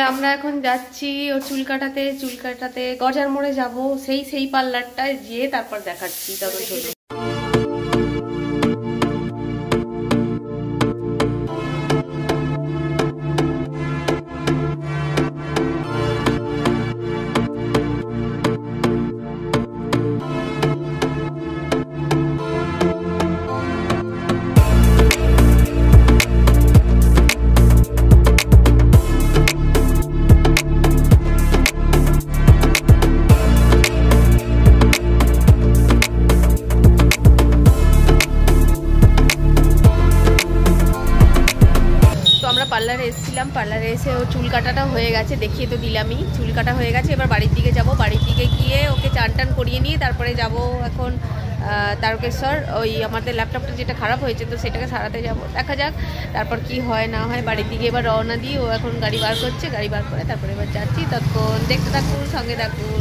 আমরা এখন যাচ্ছি ওর চুল কাটাতে গজার মোড়ে যাবো, সেই পার্লারটায় গিয়ে তারপর দেখাচ্ছি। তবে চলো। পার্লারে এসেছিলাম, পার্লারে এসে ওর চুল কাটাটা হয়ে গেছে, দেখিয়ে তো দিলামই, চুল কাটা হয়ে গেছে। এবার বাড়ির দিকে যাব, বাড়ির দিকে গিয়ে ওকে চান টান করিয়ে নিয়ে তারপরে যাব এখন তারকেশ্বর। ওই আমাদের ল্যাপটপটা যেটা খারাপ হয়েছে তো সেটাকে সারাতে যাব, দেখা যাক তারপর কি হয় না হয়। বাড়ির দিকে এবার রওনা দিই, ও এখন গাড়ি বার করছে, গাড়ি বার করে তারপরে এবার যাচ্ছি। তখন দেখতে থাকুন, সঙ্গে থাকুন।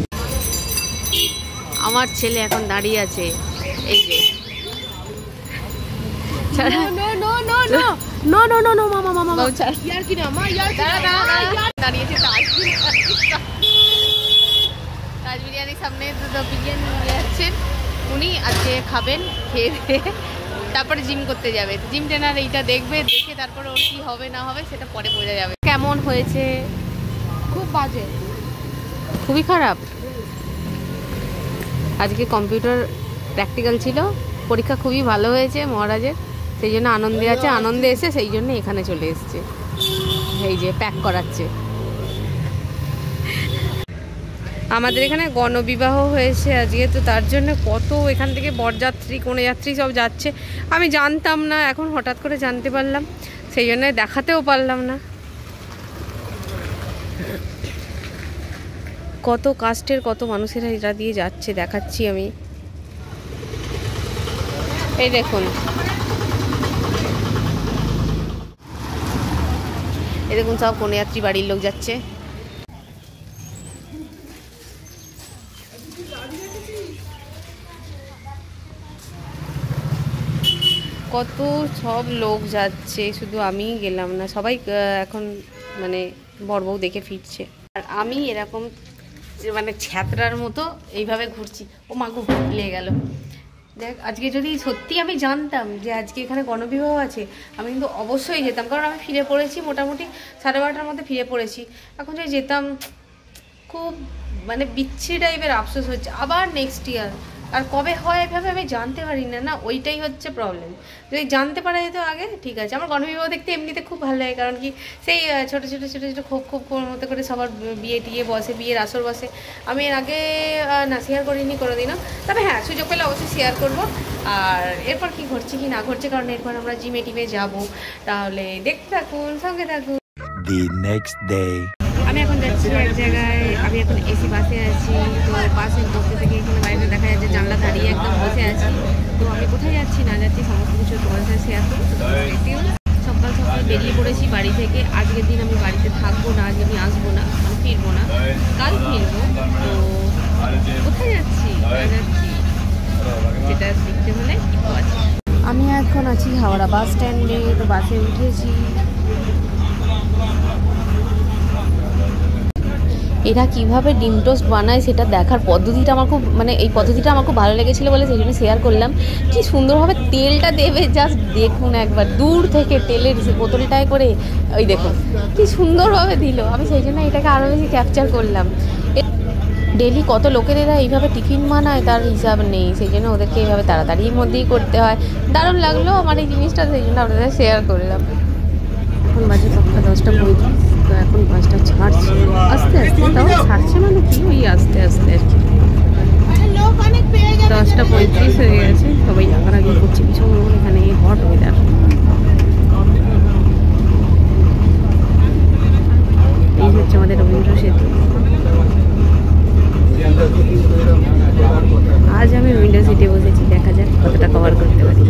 আমার ছেলে এখন দাঁড়িয়ে আছে, এই যে তাজ বিরিয়ানির সামনে দুটো বিরিয়ানি নিয়ে যাচ্ছেন উনি, আজকে খাবেন, খেয়ে তারপরে জিম করতে যাবে। জিম ট্রেনার এইটা দেখবে, দেখে তারপরে ওর কি হবে না হবে সেটা পরে বোঝা যাবে। কেমন হয়েছে? খুব বাজে, খুবই খারাপ। আজকে কম্পিউটার প্র্যাকটিক্যাল ছিল, পরীক্ষা খুবই ভালো হয়েছে মহারাজের, সেই জন্য আনন্দে আছে, আনন্দে এসে সেই জন্য এখানে চলে এসছে। এই যে প্যাক করাচ্ছে। আমাদের এখানে গণবিবাহ হয়েছে আজকে, তো তার জন্য কত এখান থেকে বরযাত্রী কনেযাত্রী সব যাচ্ছে। আমি জানতাম না, এখন হঠাৎ করে জানতে পারলাম, সেই জন্য দেখাতেও পারলাম না। কত কাস্টের কত মানুষেরা এটা দিয়ে যাচ্ছে, দেখাচ্ছি আমি। এই দেখুন, এই দেখুন সব কনেযাত্রী বাড়ির লোক যাচ্ছে। কত সব লোক যাচ্ছে, শুধু আমিই গেলাম না। সবাই এখন মানে বর বউ দেখে ফিরছে, আর আমি এরকম মানে ছ্যাতরার মতো এইভাবে ঘুরছি। ও মাগু লেগে গেল। দেখ, আজকে যদি সত্যি আমি জানতাম যে আজকে এখানে গণবিবাহ আছে, আমি কিন্তু অবশ্যই যেতাম, কারণ আমি ফিরে পড়েছি মোটামুটি 12:30টার মধ্যে ফিরে পড়েছি। এখন যদি যেতাম, খুব মানে বিচ্ছিরি টাইপের আফসোস হচ্ছে। আবার নেক্সট ইয়ার, আর কবে হয় এভাবে আমি জানতে পারি না, ওইটাই হচ্ছে প্রবলেম। যদি জানতে পারা যেত আগে, ঠিক আছে। আমার গণবিবাহ দেখতে এমনিতে খুব ভালো লাগে, কারণ কি সেই ছোটো ছোটো ছোটো ছোটো খোপ মতো করে সবার বিয়ে টিয়ে বসে, বিয়ের আসর বসে। আমি এর আগে না শেয়ার করিনি কোনোদিনও, তবে হ্যাঁ সুযোগ পেলে অবশ্যই শেয়ার করব। আর এরপর কি ঘটছে কি না ঘটছে, কারণ এরপর আমরা জিমে টিমে যাবো, তাহলে দেখতে থাকুন, সঙ্গে থাকুন। The next day. আমি এখন যাচ্ছি এক জায়গায়, আমি এখন এসি বাসে আছি। তো বাসে বসতে থেকে এখানে বাইরে দেখা যাচ্ছে, জানলা দাঁড়িয়ে একদম বসে আছি। তো আমি কোথায় যাচ্ছি না যাচ্ছি সমস্ত কিছু তোমার সাথে শেয়ার করবো। সকাল সকাল বেরিয়ে পড়েছি বাড়ি থেকে। আজকের দিন আমি বাড়িতে থাকবো না, আজ আমি আসবো না, মানে ফিরবো না, কাল ফিরবো। তো কোথায় যাচ্ছি যেটা দেখতে হলে কিছু আছে। আমি এখন আছি হাওড়া বাস স্ট্যান্ডে, তো বাসে উঠেছি। এরা কিভাবে ডিম টোস্ট বানায় সেটা দেখার পদ্ধতিটা আমার খুব মানে এই পদ্ধতিটা আমার খুব ভালো লেগেছিলো বলে সেই জন্য শেয়ার করলাম। কি সুন্দরভাবে তেলটা দেবে, জাস্ট দেখুন একবার দূর থেকে তেলের বোতলটায় করে, ওই দেখুন কি সুন্দরভাবে দিল। আমি সেই জন্য এটাকে আরও বেশি ক্যাপচার করলাম। ডেলি কত লোকের এরা এইভাবে টিফিন বানায় তার হিসাব নেই, সেই জন্য ওদেরকে এইভাবে তাড়াতাড়ির মধ্যেই করতে হয়। দারুণ লাগলো আমার এই জিনিসটা, সেই জন্য আপনাদের শেয়ার করলাম। এখন বাজে পক্ষা 10:35, তো এখন বাসটা ছাড়ছে আস্তে আস্তে, তাও ছাড়ছে মানে কি ওই আস্তে আস্তে আর কি। 10:35 হয়ে গেছে, সবাই আগারাগি করছে ভীষণ। এখানে হট ওয়েদার। এই হচ্ছে আমাদের রবীন্দ্র সেতু। আজ আমি উইন্ডো সিটে বসেছি, দেখা যাক কতটা কভার করতে পারি।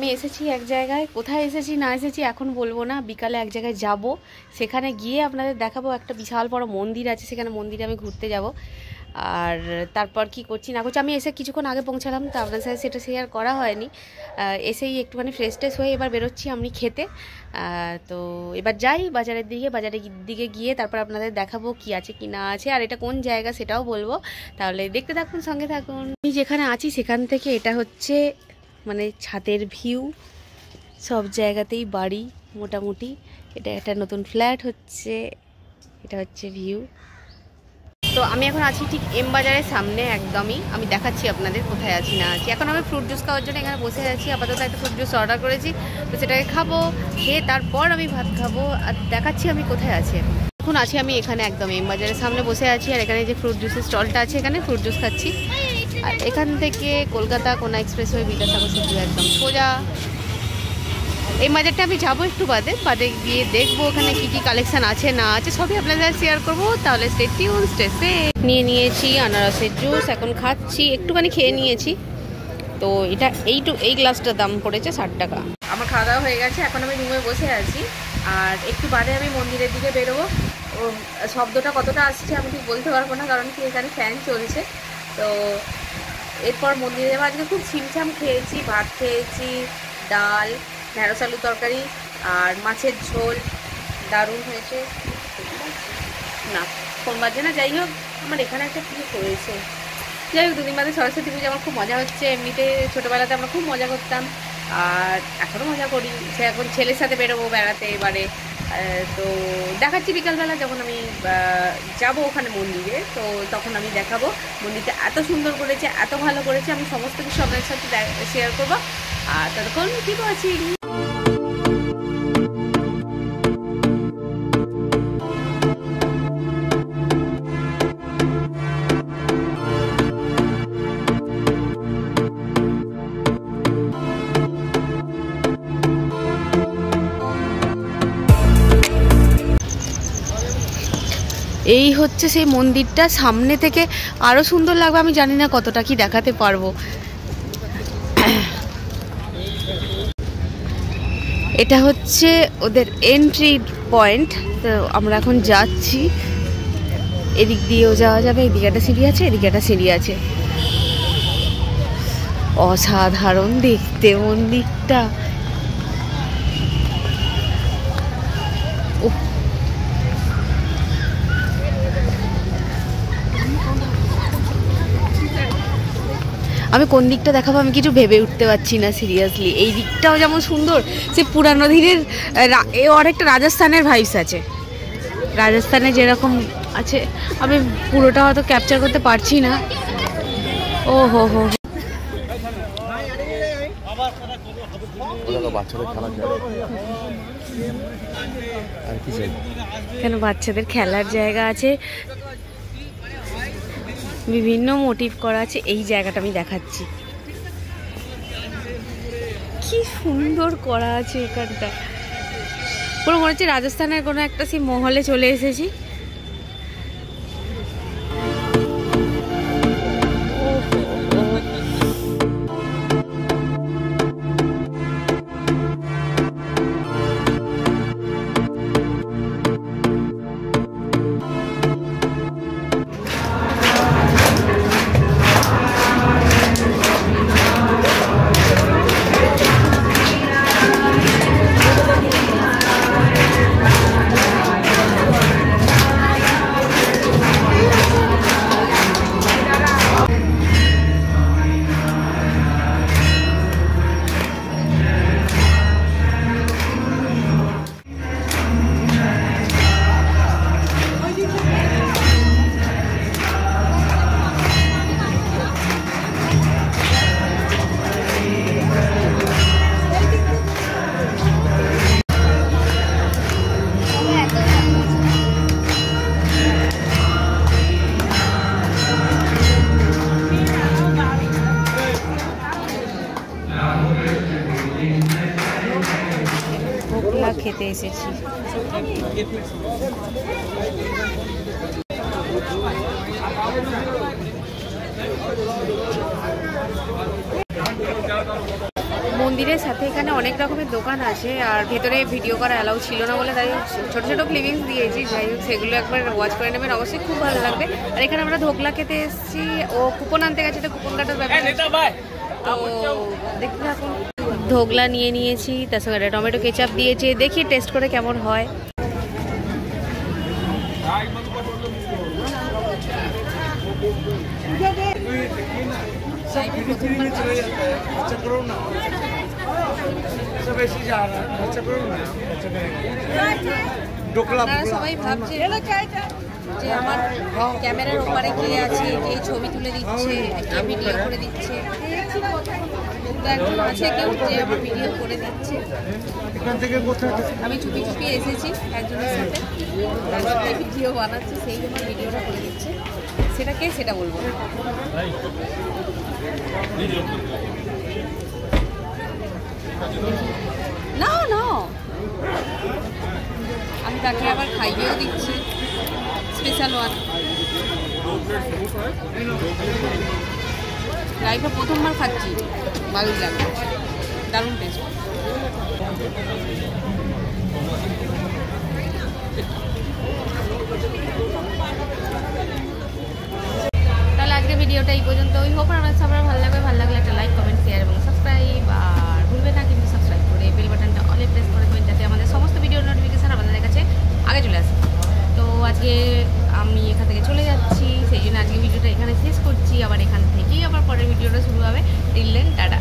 আমি এসেছি এক জায়গায়, কোথায় এসেছি না এসেছি এখন বলবো না। বিকালে এক জায়গায় যাব, সেখানে গিয়ে আপনাদের দেখাবো। একটা বিশাল বড় মন্দির আছে, সেখানে মন্দিরে আমি ঘুরতে যাব। আর তারপর কি করছি না করছি, আমি এসে কিছুক্ষণ আগে পৌঁছালাম, তো আপনাদের সাথে সেটা শেয়ার করা হয়নি। এসেই একটুখানি ফ্রেশ ট্রেশ হয়ে এবার বেরোচ্ছি আমি খেতে। তো এবার যাই বাজারের দিকে গিয়ে তারপর আপনাদের দেখাবো কি আছে কি না আছে, আর এটা কোন জায়গা সেটাও বলবো। তাহলে দেখতে থাকুন, সঙ্গে থাকুন। আমি যেখানে আছি সেখান থেকে এটা হচ্ছে মানে ছাদের ভিউ। সব জায়গাতেই বাড়ি মোটামুটি। এটা একটা নতুন ফ্ল্যাট হচ্ছে, এটা হচ্ছে ভিউ। তো আমি এখন আছি ঠিক এম বাজারের সামনে একদমই। আমি দেখাচ্ছি আপনাদের কোথায় আছি না আছি। এখন আমি ফ্রুট জুস খাওয়ার জন্য এখানে বসে আছি। আপাতত একটা ফ্রুট জুস অর্ডার করেছি, তো সেটাকে খাবো, খেয়ে তারপর আমি ভাত খাবো। আর দেখাচ্ছি আমি কোথায় আছি এখন আছি আমি এখানে একদম এম বাজারের সামনে বসে আছি। আর এখানে যে ফ্রুট জুসের স্টলটা আছে, এখানে ফ্রুট জুস খাচ্ছি। আর এখান থেকে কলকাতা কোনা এক্সপ্রেস হয়ে বিদ্যাসাগর সেতু একদম সোজা। এই বাজারটা আমি যাবো একটু বাদে গিয়ে দেখবো ওখানে কি কি কালেকশন আছে না আছে, সবই আপনাদের শেয়ার করবো। তাহলে স্টে টিউন, স্টে সেফ। নিয়েছি আনারসের জুস, এখন খাচ্ছি, একটুখানি খেয়ে নিয়েছি। তো এটা এই গ্লাসটার দাম পড়েছে 60 টাকা। আমার খাওয়া দাওয়া হয়ে গেছে, এখন আমি রুমে বসে আছি। আর একটু বাদে আমি মন্দিরের দিকে বেরোবো। ও শব্দটা কতটা আসছে আমি ঠিক বলতে পারবো না, কারণ কি এখানে ফ্যান চলছে। তো এরপর মন্দিরে যাবো। আজকে খুব ছিমছাম খেয়েছি, ভাত খেয়েছি, ডাল, ঢেঁড়স আলু তরকারি আর মাছের ঝোল, দারুণ হয়েছে। না কোন বাজে না, যাই হোক আমার এখানে একটা কিছু হয়েছে। যাই হোক, দুদিন বাদে সরস্বতী পুজো, আমার খুব মজা হচ্ছে। এমনিতে ছোটোবেলাতে আমরা খুব মজা করতাম, আর এখনও মজা করি। সে এখন ছেলের সাথে বেরোবো বেড়াতে এবারে। তো দেখাচ্ছি বিকালবেলা যখন আমি যাব ওখানে মন্দিরে, তো তখন আমি দেখাবো। মন্দিরটা এত সুন্দর করেছে, এত ভালো করেছে, আমি সমস্ত কিছু আপনাদের সাথে শেয়ার করবো। আর ততক্ষণ কি করছি। এই হচ্ছে সেই মন্দিরটা, সামনে থেকে আরো সুন্দর লাগবে। আমি জানি না কতটা কি দেখাতে পারবো। এটা হচ্ছে ওদের এন্ট্রি পয়েন্ট। তো আমরা এখন যাচ্ছি, এদিক দিয়েও যাওয়া যাবে। এদিকে একটা সিঁড়ি আছে, এদিকে একটা সিঁড়ি আছে। অসাধারণ দেখতে মন্দিরটা। আমি কোন দিকটা দেখাবো আমি কিছু ভেবে উঠতে পারছি না সিরিয়াসলি। এই দিকটাও যেমন সুন্দর, সে পুরানো দিনের অনেকটা রাজস্থানের ভাইবস আছে। রাজস্থানে যেরকম আছে, আমি পুরোটা হয়তো ক্যাপচার করতে পারছি না। ও হো হো, কেন বাচ্চাদের খেলার জায়গা আছে, বিভিন্ন মোটিভ করা আছে। এই জায়গাটা আমি দেখাচ্ছি, কি সুন্দর করা আছে এখানটা। পুরো মনে হচ্ছে রাজস্থানের কোনো একটা সেই মহলে চলে এসেছি। খেতে এসেছি। মন্দিরে মলের সাথে এখানে অনেক রকমের দোকান আছে, আর ভেতরে ভিডিও করা অ্যালাউ ছিল না বলে তাই ছোটো ছোটো ক্লিপিংস দিয়েছি। যাই হোক সেগুলো একবার ওয়াচ করে নেবেন, অবশ্যই খুব ভালো লাগবে। আর এখানে আমরা ধোকলা খেতে এসেছি, ও কুপন আনতে গেছে, তো কুপন কাটার ব্যাপার তো দেখতে থাকুন। ধোকলা নিয়ে নিয়েছি, তার সঙ্গে একটা টমেটো কেচাপ দিয়েছে, দেখি টেস্ট করে কেমন হয়। সবাই ভাবছে যে আমার ক্যামেরার ওপারে কে আছে, কে ছবি তুলে দিচ্ছে, কে ভিডিও করে দিচ্ছে। একজন আছে কেউ যে আমার ভিডিও করে দিচ্ছে। আমি চুপি চুপি এসেছি একজনের সাথে, ভিডিও বানাচ্ছি, সেই জন্য ভিডিওটা করে দিচ্ছে। সেটা কে সেটা বলবো না। না আমি তাকে আবার খাইয়েও দিচ্ছি, স্পেশাল ওয়ান। লাইফে প্রথমবার খাচ্ছি, ভালোই লাগবে, দারুণ টেস্ট। তাহলে আজকে ভিডিওটা এই পর্যন্তই হোক। আমার সবার ভালো লাগলে একটা লাইক, কমেন্ট, শেয়ার এবং সাবস্ক্রাইব। আর ভুলবেন না কিন্তু সাবস্ক্রাইব করে বেল বাটনটা অলে প্রেস করে দেবেন, যাতে আমাদের সমস্ত ভিডিওর নোটিফিকেশান আপনাদের কাছে আগে চলে আসে। তো আজকে আমি এখান থেকে চলে যাচ্ছি, সেই জন্য আজকে ভিডিওটা এখানে শেষ করছি। আবার এখান থেকেই আবার পরের ভিডিওটা শুরু হবে। Till then, tata.